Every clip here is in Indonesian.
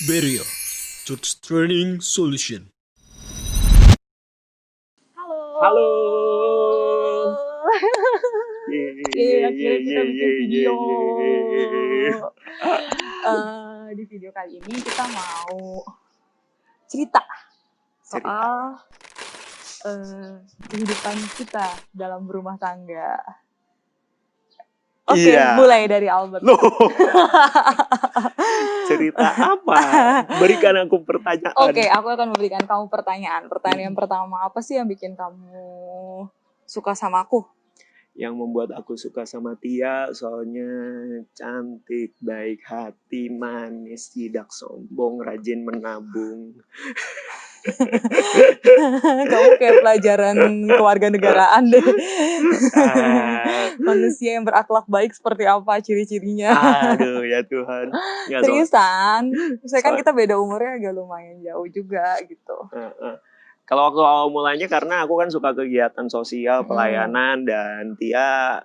Berio, Church Training Solution. Halo. Akhirnya kita bikin video. Di video kali ini kita mau cerita soal kehidupan kita dalam berumah tangga. Oke, mulai dari Albert. Loh. Cerita apa? Berikan aku pertanyaan. Oke, aku akan memberikan kamu pertanyaan. Pertanyaan pertama, apa sih yang bikin kamu suka sama aku? Yang membuat aku suka sama Tia, soalnya cantik, baik hati, manis, tidak sombong, rajin menabung. Kamu kayak pelajaran kewarganegaraan deh. Manusia yang berakhlak baik seperti apa ciri-cirinya? Aduh ya Tuhan. Ya, Seriusan? Saya kan kita beda umurnya agak lumayan jauh juga gitu. Kalau waktu awal mulanya karena aku kan suka kegiatan sosial, pelayanan, dan Tia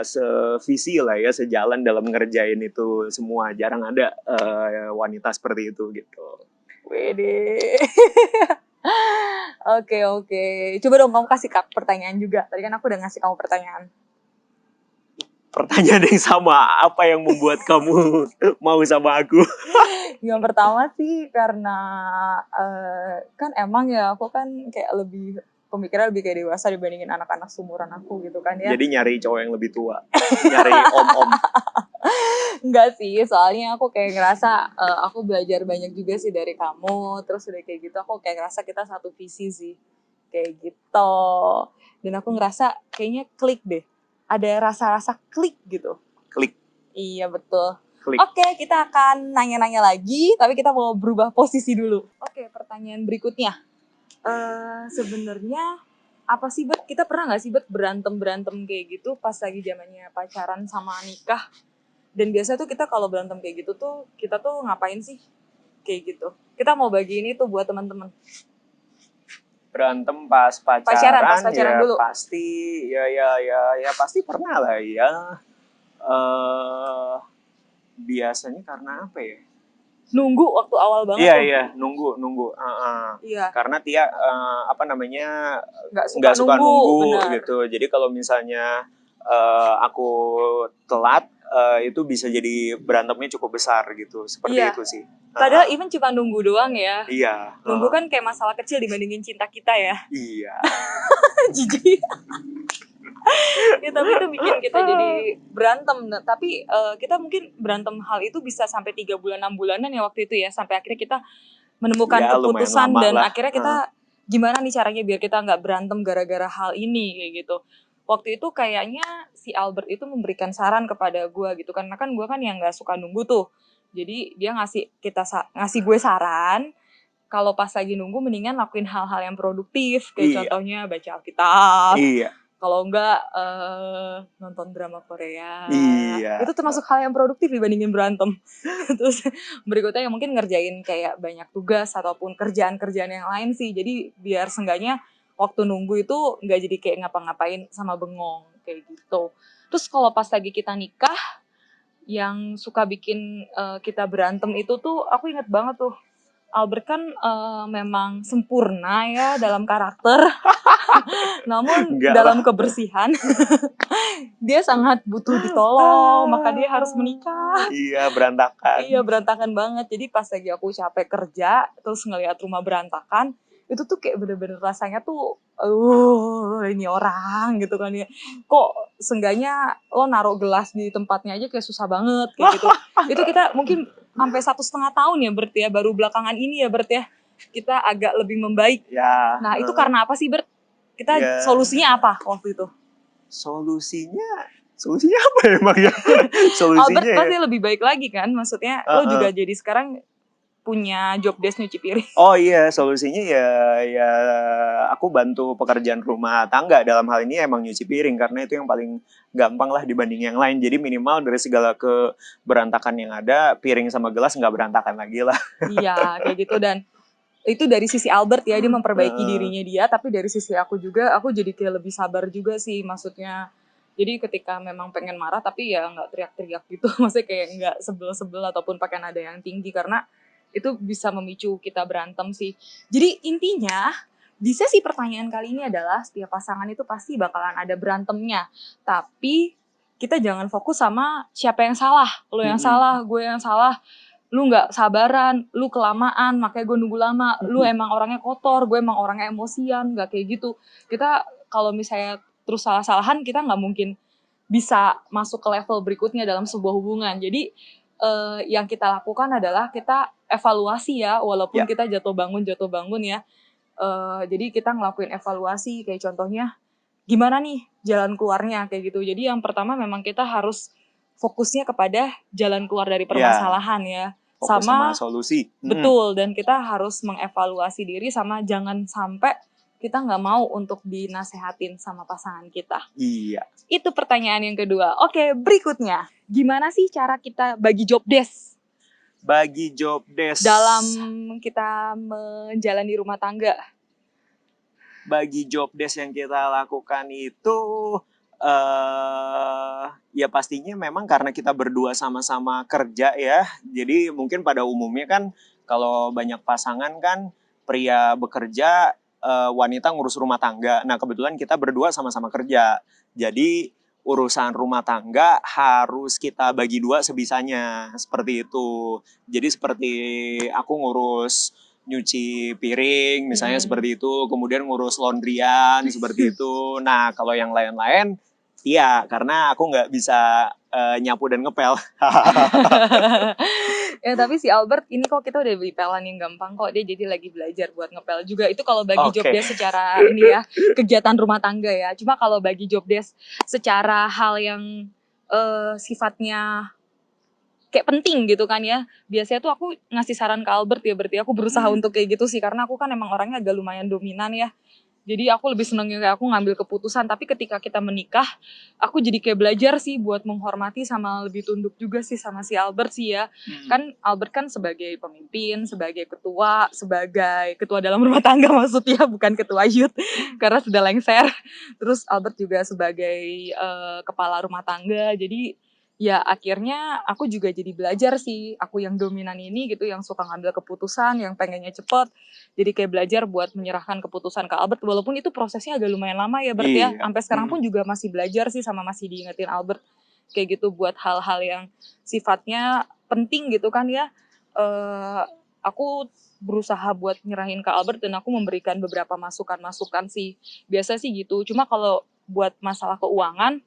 sevisi lah ya, sejalan dalam ngerjain itu semua. Jarang ada wanita seperti itu gitu. Wede. Oke. Coba dong kamu kasih pertanyaan juga. Tadi kan aku udah ngasih kamu pertanyaan. Pertanyaan yang sama, apa yang membuat kamu mau sama aku? Yang pertama sih karena kan emang ya aku kan kayak lebih pemikiran lebih kayak dewasa dibandingin anak-anak seumuran aku gitu kan ya. Jadi nyari cowok yang lebih tua, nyari om-om. Enggak sih, soalnya aku kayak ngerasa aku belajar banyak juga sih dari kamu. Terus udah kayak gitu aku kayak ngerasa kita satu visi sih. Kayak gitu. Dan aku ngerasa kayaknya klik deh. Ada rasa-rasa klik gitu. Klik. Iya betul. Klik. Oke, kita akan nanya-nanya lagi, tapi kita mau berubah posisi dulu. Oke, pertanyaan berikutnya. Sebenarnya apa sih Bet? Kita pernah nggak sih Bet berantem kayak gitu pas lagi zamannya pacaran sama nikah? Dan biasa tuh kita kalau berantem kayak gitu tuh kita tuh ngapain sih? Kayak gitu. Kita mau bagi ini tuh buat teman-teman. Berantem pas Pacaran ya dulu. Pasti ya pasti pernah lah ya. Biasanya karena apa ya? Nunggu waktu awal banget tuh. Iya, nunggu. Iya. Karena Tia nggak suka nunggu gitu. Jadi kalau misalnya aku telat, itu bisa jadi berantemnya cukup besar gitu. Seperti itu sih. Padahal even cuma nunggu doang ya. Iya. Nunggu kan kayak masalah kecil dibandingin cinta kita ya. Iya. Jijik. Ya tapi itu bikin kita jadi berantem. Tapi kita mungkin berantem hal itu bisa sampai 3 bulan 6 bulanan ya waktu itu ya. Sampai akhirnya kita menemukan keputusan dan akhirnya kita gimana nih caranya biar kita nggak berantem gara-gara hal ini kayak gitu. Waktu itu kayaknya si Albert itu memberikan saran kepada gue gitu. Karena kan gue kan yang nggak suka nunggu tuh. Jadi dia ngasih gue saran. Kalau pas lagi nunggu mendingan lakuin hal-hal yang produktif. Kayak contohnya baca Alkitab. Iya. Kalau enggak nonton drama Korea. Iya. Itu termasuk hal yang produktif dibandingin berantem. Terus berikutnya yang mungkin ngerjain kayak banyak tugas ataupun kerjaan-kerjaan yang lain sih. Jadi biar seenggaknya waktu nunggu itu nggak jadi kayak ngapa-ngapain sama bengong kayak gitu. Terus kalau pas lagi kita nikah, yang suka bikin kita berantem itu tuh aku ingat banget tuh. Albert kan memang sempurna ya dalam karakter, namun dalam kebersihan dia sangat butuh ditolong, maka dia harus menikah. Iya, berantakan. Iya, berantakan banget. Jadi pas lagi aku capek kerja, terus ngelihat rumah berantakan, itu tuh kayak bener-bener rasanya tuh, ini orang gitu kan ya. Kok seenggaknya lo naruh gelas di tempatnya aja kayak susah banget kayak gitu. Itu kita mungkin sampai 1,5 tahun ya Bert ya, baru belakangan ini ya Bert ya, kita agak lebih membaik. Ya. Nah itu karena apa sih Bert? Kita solusinya apa waktu itu? Solusinya apa emang ya? Solusinya Albert pasti lebih baik lagi kan, maksudnya lo juga jadi sekarang punya job desk nyuci piring. Oh iya, solusinya ya aku bantu pekerjaan rumah tangga, dalam hal ini emang nyuci piring karena itu yang paling gampang lah dibanding yang lain. Jadi minimal dari segala keberantakan yang ada, piring sama gelas nggak berantakan lagi lah. Iya, kayak gitu. Dan itu dari sisi Albert ya, dia memperbaiki dirinya dia, tapi dari sisi aku juga, aku jadi kayak lebih sabar juga sih, maksudnya. Jadi ketika memang pengen marah, tapi ya nggak teriak-teriak gitu, maksudnya kayak nggak sebel-sebel ataupun pakai nada yang tinggi, karena Itu bisa memicu kita berantem sih. Jadi intinya di sesi pertanyaan kali ini adalah setiap pasangan itu pasti bakalan ada berantemnya. Tapi kita jangan fokus sama siapa yang salah. Lo yang salah, gue yang salah. Lu nggak sabaran, lu kelamaan, makanya gue nunggu lama. Lu emang orangnya kotor, gue emang orangnya emosian, nggak kayak gitu. Kita kalau misalnya terus salah-salahan, kita nggak mungkin bisa masuk ke level berikutnya dalam sebuah hubungan. Jadi yang kita lakukan adalah kita evaluasi ya, walaupun kita jatuh bangun ya. Jadi kita ngelakuin evaluasi, kayak contohnya gimana nih jalan keluarnya kayak gitu. Jadi yang pertama memang kita harus fokusnya kepada jalan keluar dari permasalahan ya. Fokus sama solusi. Betul, dan kita harus mengevaluasi diri sama jangan sampai kita nggak mau untuk dinasehatin sama pasangan kita. Iya. Itu pertanyaan yang kedua. Oke, berikutnya. Gimana sih cara kita bagi job desk? Bagi job desk. Dalam kita menjalani rumah tangga. Bagi job desk yang kita lakukan itu ya pastinya memang karena kita berdua sama-sama kerja ya. Jadi mungkin pada umumnya kan kalau banyak pasangan kan pria bekerja, wanita ngurus rumah tangga. Nah kebetulan kita berdua sama-sama kerja. Jadi urusan rumah tangga harus kita bagi dua sebisanya. Seperti itu. Jadi seperti aku ngurus nyuci piring misalnya seperti itu, kemudian ngurus laundryan seperti itu. Nah kalau yang lain-lain iya, karena aku nggak bisa nyapu dan ngepel. Ya tapi si Albert ini kok kita udah beli pelan yang gampang kok, dia jadi lagi belajar buat ngepel juga. Itu kalau bagi job desk secara ini ya, kegiatan rumah tangga ya. Cuma kalau bagi job desk secara hal yang sifatnya kayak penting gitu kan ya. Biasanya tuh aku ngasih saran ke Albert ya, berarti aku berusaha untuk kayak gitu sih. Karena aku kan emang orangnya agak lumayan dominan ya. Jadi aku lebih senengnya kayak aku ngambil keputusan. Tapi ketika kita menikah, aku jadi kayak belajar sih buat menghormati sama lebih tunduk juga sih sama si Albert sih ya. Kan Albert kan sebagai pemimpin, sebagai ketua dalam rumah tangga maksudnya, bukan ketua youth. Karena sudah lengser. Terus Albert juga sebagai kepala rumah tangga. Jadi ya akhirnya aku juga jadi belajar sih, aku yang dominan ini gitu, yang suka ngambil keputusan, yang pengennya cepet, jadi kayak belajar buat menyerahkan keputusan ke Albert, walaupun itu prosesnya agak lumayan lama ya Bert ya, sampai sekarang pun juga masih belajar sih sama masih diingetin Albert, kayak gitu buat hal-hal yang sifatnya penting gitu kan ya, aku berusaha buat nyerahin ke Albert dan aku memberikan beberapa masukan-masukan sih, biasa sih gitu, cuma kalau buat masalah keuangan,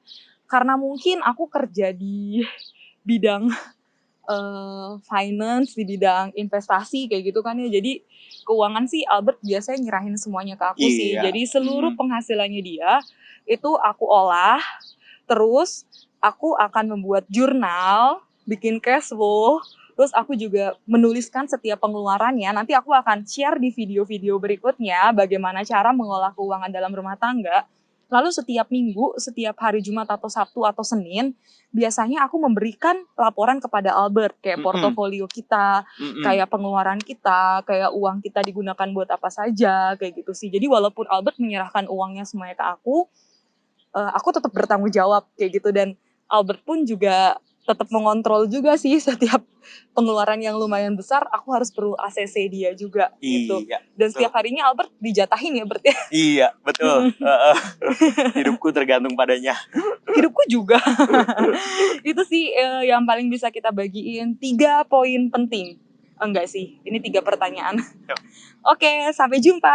karena mungkin aku kerja di bidang finance, di bidang investasi kayak gitu kan ya. Jadi keuangan sih Albert biasanya nyerahin semuanya ke aku sih. Jadi seluruh penghasilannya dia itu aku olah. Terus aku akan membuat jurnal, bikin cash flow. Terus aku juga menuliskan setiap pengeluarannya. Nanti aku akan share di video-video berikutnya bagaimana cara mengolah keuangan dalam rumah tangga. Lalu setiap minggu, setiap hari Jumat atau Sabtu atau Senin, biasanya aku memberikan laporan kepada Albert, kayak portofolio kita, kayak pengeluaran kita, kayak uang kita digunakan buat apa saja, kayak gitu sih. Jadi walaupun Albert menyerahkan uangnya semuanya ke aku tetap bertanggung jawab kayak gitu. Dan Albert pun juga tetap mengontrol juga sih setiap pengeluaran yang lumayan besar, aku harus perlu ACC dia juga gitu. Dan setiap harinya Albert dijatahin ya berarti. Iya, betul. Hidupku tergantung padanya. Hidupku juga. Itu sih yang paling bisa kita bagiin 3 poin penting. Enggak sih, ini 3 pertanyaan. Oke, sampai jumpa.